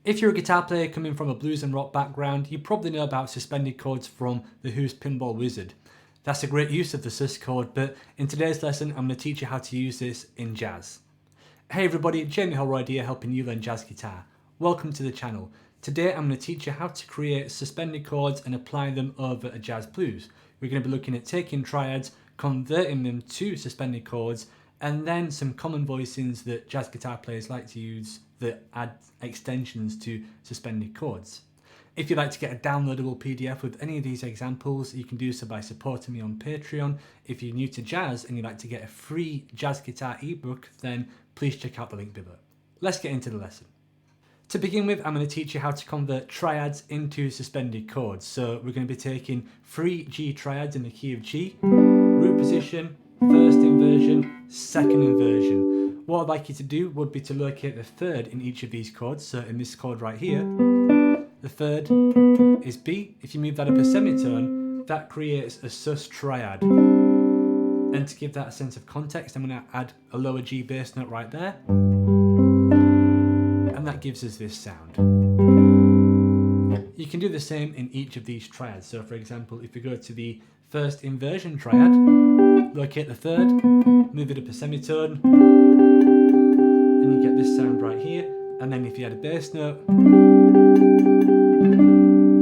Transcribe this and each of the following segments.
If you're a guitar player coming from a blues and rock background, you probably know about suspended chords from The Who's Pinball Wizard. That's a great use of the sus chord, but in today's lesson I'm going to teach you how to use this in jazz. Hey everybody, Jamie Holroyd here helping you learn jazz guitar. Welcome to the channel. Today I'm going to teach you how to create suspended chords and apply them over a jazz blues. We're going to be looking at taking triads, converting them to suspended chords, and then some common voicings that jazz guitar players like to use that add extensions to suspended chords. If you'd like to get a downloadable PDF with any of these examples, you can do so by supporting me on Patreon. If you're new to jazz and you'd like to get a free jazz guitar ebook, then please check out the link below. Let's get into the lesson. To begin with, I'm going to teach you how to convert triads into suspended chords. So we're going to be taking 3 G triads in the key of G, root position, first inversion, second inversion. What I'd like you to do would be to locate the third in each of these chords. So in this chord right here, the third is B. If you move that up a semitone, that creates a sus triad. And to give that a sense of context, I'm going to add a lower G bass note right there. And that gives us this sound. You can do the same in each of these triads. So for example, if we go to the first inversion triad, locate the third, move it up a semitone, and you get this sound right here. And then if you add a bass note,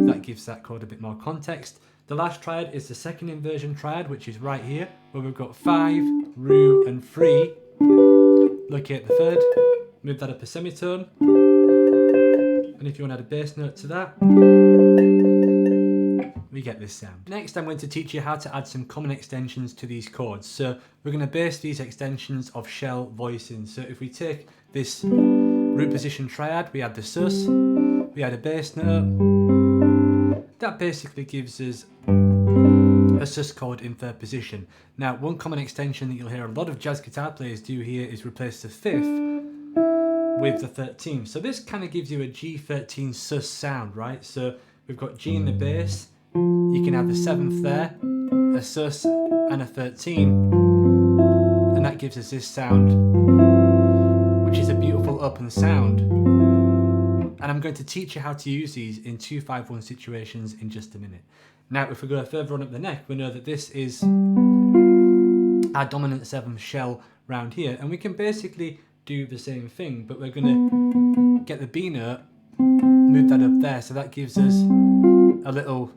that gives that chord a bit more context. The last triad is the second inversion triad, which is right here, where we've got 5, root, and 3. Locate the third, move that up a semitone, and if you want to add a bass note to that, we get this sound. Next, I'm going to teach you how to add some common extensions to these chords. So we're going to base these extensions off shell voicing. So if we take this root position triad, we add the sus, we add a bass note. That basically gives us a sus chord in third position. Now, one common extension that you'll hear a lot of jazz guitar players do here is replace the 5th with the 13th. So this kind of gives you a G13 sus sound, right? So we've got G in the bass, you can have the 7th there, a sus and a 13, and that gives us this sound, which is a beautiful open sound. And I'm going to teach you how to use these in 2-5-1 situations in just a minute. Now, if we go further on up the neck, we know that this is our dominant 7th shell round here, and we can basically do the same thing, but we're going to get the B note, move that up there, so that gives us a little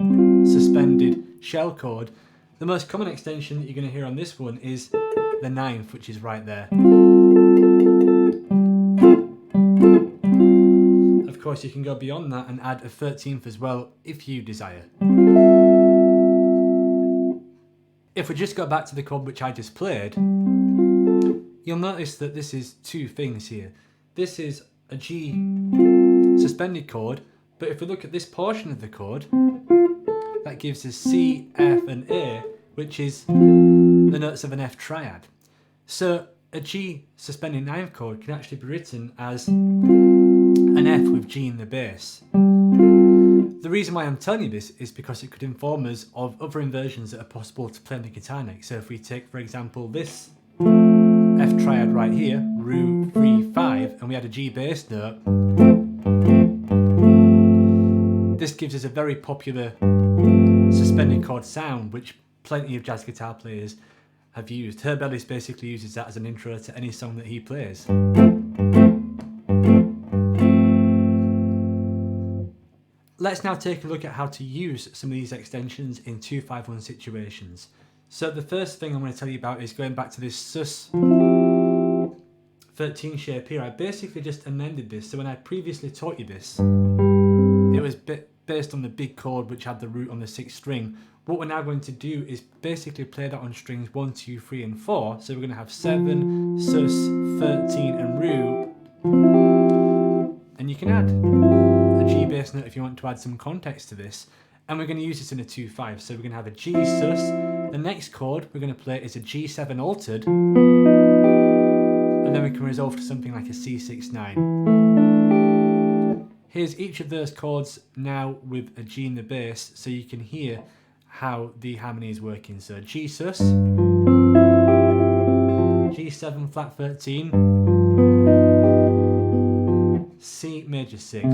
suspended shell chord. The most common extension that you're going to hear on this one is the 9th, which is right there. Of course, you can go beyond that and add a 13th as well if you desire. If we just go back to the chord which I just played, you'll notice that this is two things here. This is a G suspended chord, but if we look at this portion of the chord, that gives us C, F and A, which is the notes of an F triad. So a G suspended 9th chord can actually be written as an F with G in the bass. The reason why I'm telling you this is because it could inform us of other inversions that are possible to play on the guitar neck. So if we take, for example, this F triad right here, root 3, 5, and we add a G bass note, this gives us a very popular suspended chord sound, which plenty of jazz guitar players have used. Ellis basically uses that as an intro to any song that he plays. Let's now take a look at how to use some of these extensions in 2-5-1 situations. So the first thing I'm going to tell you about is going back to this sus 13 shape here. I basically just amended this. So when I previously taught you this, it was based on the big chord which had the root on the 6th string. What we're now going to do is basically play that on strings 1, 2, 3 and 4. So we're going to have 7, sus, 13 and root. And you can add a G bass note if you want to add some context to this. And we're going to use this in a 2-5. So we're going to have a G sus. The next chord we're going to play is a G7 altered. And then we can resolve to something like a C6-9. Here's each of those chords now with a G in the bass, so you can hear how the harmony is working. So G sus, G7 flat 13, C major 6.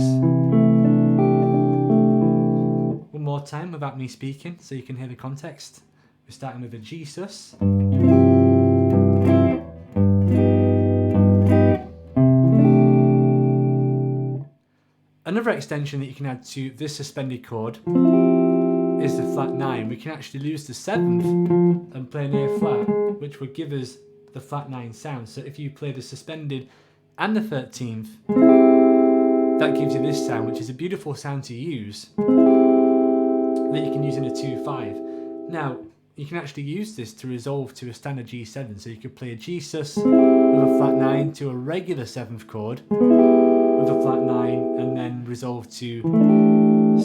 One more time without me speaking so you can hear the context. We're starting with a G sus. Another extension that you can add to this suspended chord is the flat 9. We can actually lose the 7th and play an A flat, which would give us the flat 9 sound. So if you play the suspended and the 13th, that gives you this sound, which is a beautiful sound to use that you can use in a 2-5. Now, you can actually use this to resolve to a standard G7. So you could play a G sus with a flat 9 to a regular 7th chord with a flat 9 and then resolve to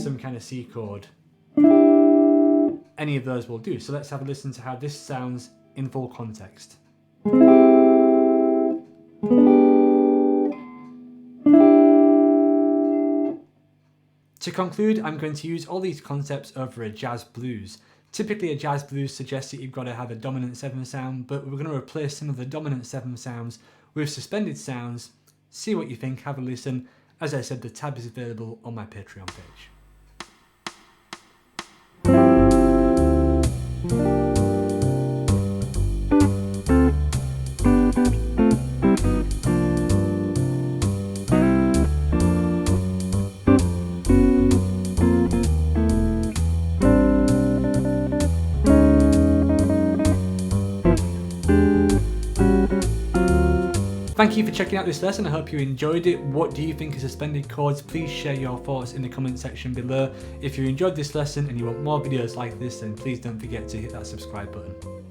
some kind of C chord. Any of those will do. So let's have a listen to how this sounds in full context. To conclude, I'm going to use all these concepts over a jazz blues. Typically a jazz blues suggests that you've got to have a dominant 7 sound, but we're going to replace some of the dominant 7 sounds with suspended sounds. See what you think, have a listen. As I said, the tab is available on my Patreon page. Thank you for checking out this lesson. I hope you enjoyed it. What do you think of suspended chords? Please share your thoughts in the comment section below. If you enjoyed this lesson and you want more videos like this, then please don't forget to hit that subscribe button.